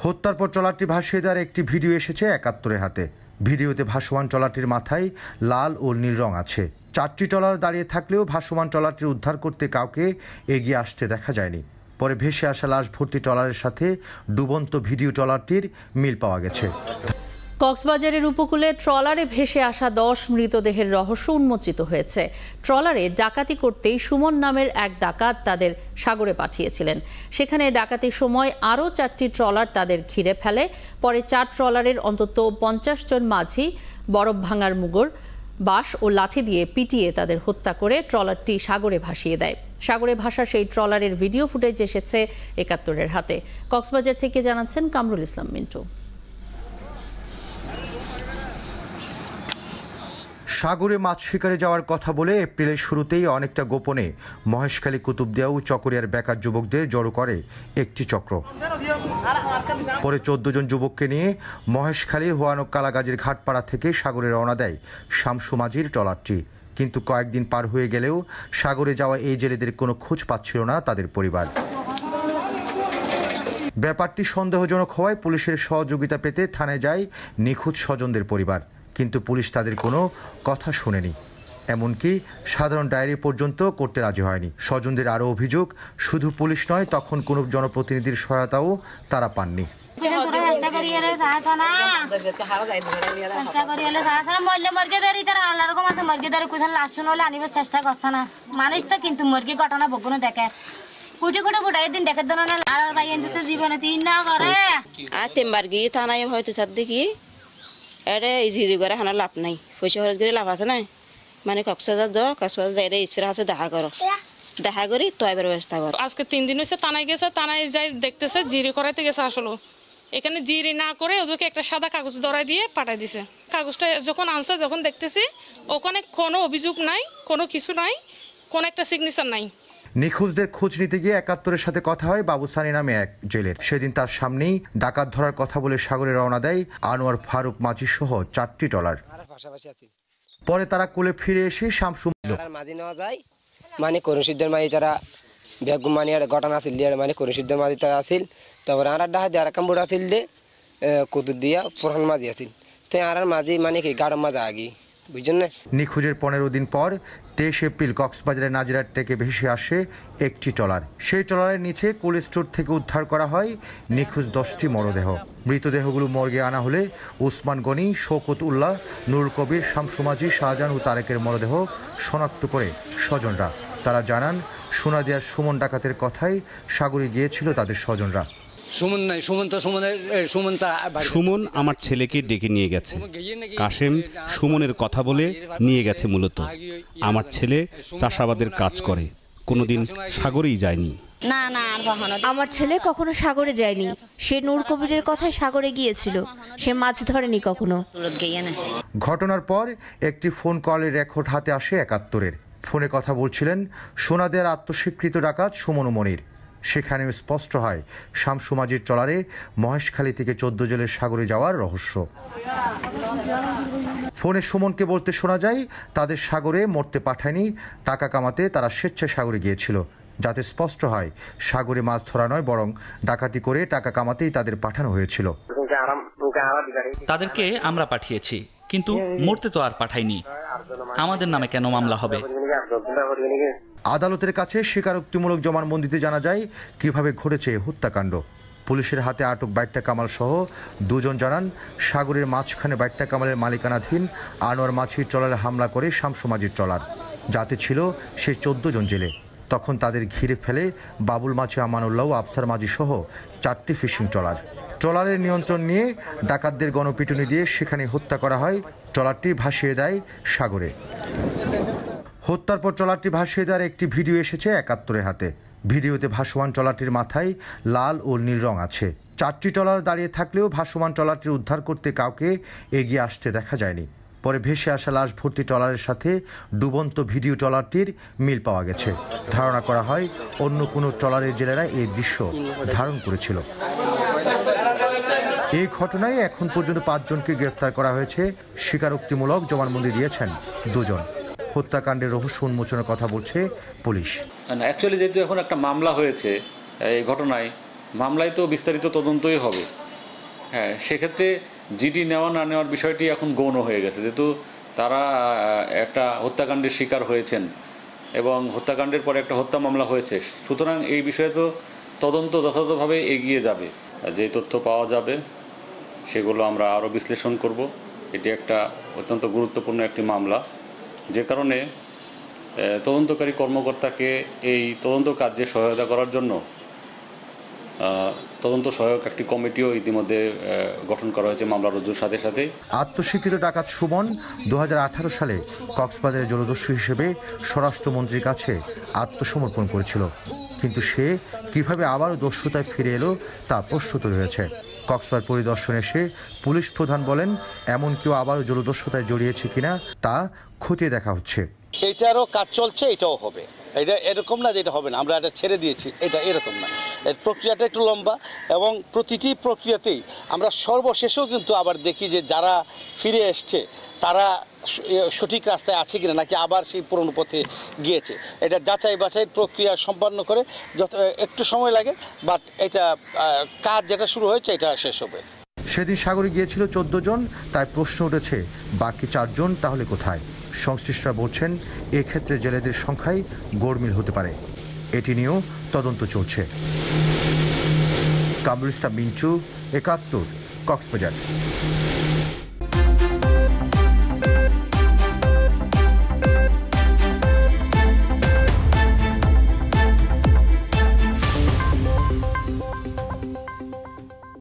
হত্যার পর ট্রলারটি ভাসিয়ে দেওয়ার একটি ভিডিও এসেছে ৭১-এর হাতে। ভিডিওতে ভাসমান ট্রলারটির মাথায় লাল ও নীল রং আছে। ৪টি ট্রলার দাঁড়িয়ে থাকলেও ভাসমান ট্রলারটি উদ্ধার করতে কাউকে এগিয়ে আসতে দেখা যায়নি। পরে ভেসে আসা লাশ ভর্তি ট্রলারের সাথে ডুবন্ত ভিডিও ট্রলারটির মিল পাওয়া গেছে। কক্সবাজারের উপকূলে ট্রলারে ভেসে আসা ১০ মৃতদেহের রহস্য উন্মোচিত হয়েছে। ট্রলারে ডাকাতি করতেই সুমন নামের এক ডাকাত তাদের সাগরে পাঠিয়েছিলেন। সেখানে ডাকাতির সময় আরও ৪টি ট্রলার তাদের ঘিরে ফেলে। পরে ৪ ট্রলারের অন্তত ৫০ জন মাঝি বরফ ভাঙার মুগুর, বাঁশ ও লাঠি দিয়ে পিটিয়ে তাদের হত্যা করে ট্রলারটি সাগরে ভাসিয়ে দেয়। সাগরে ভাসা সেই ট্রলারের ভিডিও ফুটেজ এসেছে ৭১-এর হাতে। কক্সবাজার থেকে জানাচ্ছেন কামরুল ইসলাম মিন্টু। সাগরে মাছ শিকারে যাওয়ার কথা বলে এপ্রিলের শুরুতেই অনেকটা গোপনে মহেশখালী, কুতুবদিয়া ও চকরিয়ার বেকার যুবকদের জড়ো করে একটি চক্র। পরে ১৪ জন যুবককে নিয়ে মহেশখালীর হোয়ানক কালাগাজীর ঘাটপাড়া থেকে সাগরে রওনা দেয় শামসু মাঝির ট্রলারটি। কিন্তু কয়েকদিন পার হয়ে গেলেও সাগরে যাওয়া এই জেলেদের কোনো খোঁজ পাচ্ছিল না তাদের পরিবার। ব্যাপারটি সন্দেহজনক হওয়ায় পুলিশের সহযোগিতা পেতে থানায় যায় নিখোঁজ স্বজনদের পরিবার। কিন্তু পুলিশ তাদের কোনো কথা শোনেনি, এমনকি সাধারণ ডায়েরি পর্যন্ত করতে রাজি হয়নি। স্বজনদের আরও অভিযোগ, শুধু পুলিশ নয়, তখন কোনো জনপ্রতিনিধির সহায়তাও তারা পাননি। চেষ্টা করছে না মানুষ তো, কিন্তু মুরগি ঘটনা বগুনো দেখে কুটি কুটি কুটাই দিন দেখে দেন আর ভাই জীবনে তিন না করে তিনবার গিয়ে থানায় হয়তো চার দেখি এটা ইজিরি করে হানা লাভ নাই, পয়সা খরচ করে লাভ আছে না। মানে কক্সবাজার যাও, কক্সবাজার যাই স্পির আছে দেখা করো, দেখা করি তো এবার ব্যবস্থা করো। আজকে 3 দিন হয়েছে থানায় গেছে, থানায় যাই দেখতেছে জিরি করাইতে গেছে। আসলে এখানে জিরি না করে ওদেরকে একটা সাদা কাগজ ধরাই দিয়ে পাঠাই দিছে। কাগজটা যখন আনছে, যখন দেখতেছি ওখানে কোনো অভিযোগ নাই, কোনো কিছু নাই, কোনো একটা সিগনেচার নাই। নিখোঁজদের খোঁজ নিতে গিয়ে ৭১-এর সাথে কথা হয় বাবু সানি নামে এক জেলের। সেদিন তার সামনেই ডাকাত ধরার কথা বলে সাগরে রওনা দেয় আনোয়ার ফারুক মাঝি সহ ৪টি ট্রলার। পরে তারা কোলে ফিরে এসে শামসু মাঝি নেওয়া যায়, মানে করুণসিদ্ধের মাঝি তারা বেগুম মানে ঘটনা আসিল দিয়ে, মানে করুণসিদ্ধের মাঝি তারা আসিল। তারপরে আর ডাহা দিয়ে আর কামড় আসিল দে কুতুর দিয়া ফোরহান মাঝি আসিল। তো আর মাঝি মানে কি গাঢ় মাজা আগি বুঝছেন না। নিখোঁজের ১৫ দিন পর ২৩ এপ্রিল কক্সবাজারের নাজিরাট থেকে ভেসে আসে একটি ট্রলার। সেই ট্রলারের নিচে কোল্ড স্টোর থেকে উদ্ধার করা হয় নিখোঁজ 10টি মরদেহ। মৃতদেহগুলো মর্গে আনা হলে ওসমান গনি, শওকত উল্লাহ, নুরুল কবির, শামসু মাঝি, শাহজাহান ও তারেকের মরদেহ শনাক্ত করে স্বজনরা। তারা জানান, সোনাদিয়ার সুমন ডাকাতের কথাই সাগরে গিয়েছিল তাদের স্বজনরা। সুমন আমার ছেলেকে ডেকে নিয়ে গেছে। কাশেম সুমনের কথা বলে নিয়ে গেছে। মূলত আমার ছেলে চাষাবাদের কাজ করে, কোনোদিন সাগরেই যায়নি। না না, আমার ছেলে কখনো সাগরে যায়নি। সে নূর কবিরের কথায় সাগরে গিয়েছিল, সে মাছ ধরেনি কখনো। ঘটনার পর একটি ফোন কলের রেকর্ড হাতে আসে ৭১-এর। ফোনে কথা বলছিলেন সোনাদিয়ার আত্মস্বীকৃত ডাকাত সুমন মনির। সেখানেও স্পষ্ট হয় শামসু মাঝির ট্রলারে মহেশখালী থেকে ১৪ জেলের সাগরে যাওয়ার রহস্য। ফোনে সুমনকে বলতে শোনা যায়, তাদের সাগরে মরতে পাঠায়নি, টাকা কামাতে তারা স্বেচ্ছায় সাগরে গিয়েছিল। যাতে স্পষ্ট হয় সাগরে মাছ ধরা নয়, বরং ডাকাতি করে টাকা কামাতেই তাদের পাঠানো হয়েছিল। তাদেরকে আমরা পাঠিয়েছি, কিন্তু মরতে তো আর পাঠাইনি। আমাদের নামে কেন মামলা হবে? আদালতের কাছে স্বীকারোক্তিমূলক জবানবন্দিতে জানা যায় কিভাবে ঘটেছে হত্যাকাণ্ড। পুলিশের হাতে আটক বাইট্টা কামাল সহ 2 জন জানান, সাগরের মাঝখানে বাইট্টা কামালের মালিকানাধীন আনোয়ার মাঝির ট্রলারে হামলা করে শামসু মাঝির ট্রলার, যাতে ছিল সেই 14 জন জেলে। তখন তাদের ঘিরে ফেলে বাবুল মাঝি, আমানুল্লাহ ও আফসার মাঝি সহ 4টি ফিশিং ট্রলার। ট্রলারের নিয়ন্ত্রণ নিয়ে ডাকাতদের গণপিটুনি দিয়ে সেখানে হত্যা করা হয়। ট্রলারটি ভাসিয়ে দেয় সাগরে। হত্যার পর ট্রলারটি ভাসিয়ে দেওয়ার একটি ভিডিও এসেছে ৭১-এর হাতে। ভিডিওতে ভাসমান ট্রলারটির মাথায় লাল ও নীল রং আছে। 4টি ট্রলার দাঁড়িয়ে থাকলেও ভাসমান ট্রলারটি উদ্ধার করতে কাউকে এগিয়ে আসতে দেখা যায়নি। পরে ভেসে আসা লাশ ভর্তি ট্রলারের সাথে ডুবন্ত ভিডিও ট্রলারটির মিল পাওয়া গেছে। ধারণা করা হয় অন্য কোনো ট্রলারের জেলেরা এই দৃশ্য ধারণ করেছিল। এই ঘটনায় এখন পর্যন্ত 5 জনকে গ্রেফতার করা হয়েছে। স্বীকারোক্তিমূলক জবানবন্দি দিয়েছেন 2 জন। হত্যাকাণ্ডের রহস্য উন্মোচনের কথা বলছে পুলিশ। অ্যাকচুয়ালি যেহেতু এখন একটা মামলা হয়েছে এই ঘটনায়, মামলায় তো বিস্তারিত তদন্তই হবে। হ্যাঁ, সেক্ষেত্রে জিডি নেওয়া না নেওয়ার বিষয়টি এখন গৌণ হয়ে গেছে, যেহেতু তারা একটা হত্যাকাণ্ডের শিকার হয়েছেন এবং হত্যাকাণ্ডের পরে একটা হত্যা মামলা হয়েছে, সুতরাং এই বিষয়ে তো তদন্ত যথাযথভাবে এগিয়ে যাবে। যে তথ্য পাওয়া যাবে সেগুলো আমরা আরও বিশ্লেষণ করব। এটি একটা অত্যন্ত গুরুত্বপূর্ণ একটি মামলা, যে কারণে তদন্তকারী কর্মকর্তাকে এই তদন্ত কার্যে সহায়তা করার জন্য তদন্ত সহায়ক একটি কমিটিও ইতিমধ্যে গঠন করা হয়েছে মামলা রুজুর সাথে সাথে। আত্মস্বীকৃত ডাকাত সুমন 2018 সালে কক্সবাজারে জলদস্যু হিসেবে স্বরাষ্ট্রমন্ত্রীর কাছে আত্মসমর্পণ করেছিল, কিন্তু সে কিভাবে আবারও দস্যুতায় ফিরে এলো তা প্রশ্ন রয়েছে। কক্সবাজার পরিদর্শনে এসে পুলিশ প্রধান বলেন, এমন কেউ আবারও জলদস্যুতায় জড়িয়েছে কিনা তা খতিয়ে দেখা হচ্ছে। এটারও কাজ চলছে, এটাও হবে। এটা এরকম না যে এটা হবে না, আমরা এটা ছেড়ে দিয়েছি, এটা এরকম না। এর প্রক্রিয়াটা একটু লম্বা এবং প্রতিটি প্রক্রিয়াতেই আমরা সর্বশেষেও কিন্তু আবার দেখি যে যারা ফিরে এসছে তারা সঠিক রাস্তায় আছে কিনা, নাকি আবার সেই পুরনো পথে গিয়েছে। এটা যাচাই বাছাই প্রক্রিয়া সম্পন্ন করে যত একটু সময় লাগে, বাট এটা কাজ যেটা শুরু হয়েছে এটা শেষ হবে। সেদিন সাগরে গিয়েছিল 14 জন, তাই প্রশ্ন উঠেছে বাকি 4 জন তাহলে কোথায়? সংশ্লিষ্টরা বলছেন এক্ষেত্রে জেলেদের সংখ্যাই গোলমিল হতে পারে। এটি নিয়েও তদন্ত চলছে। কামরুল ইসলাম মিন্টু, 71, কক্সবাজার।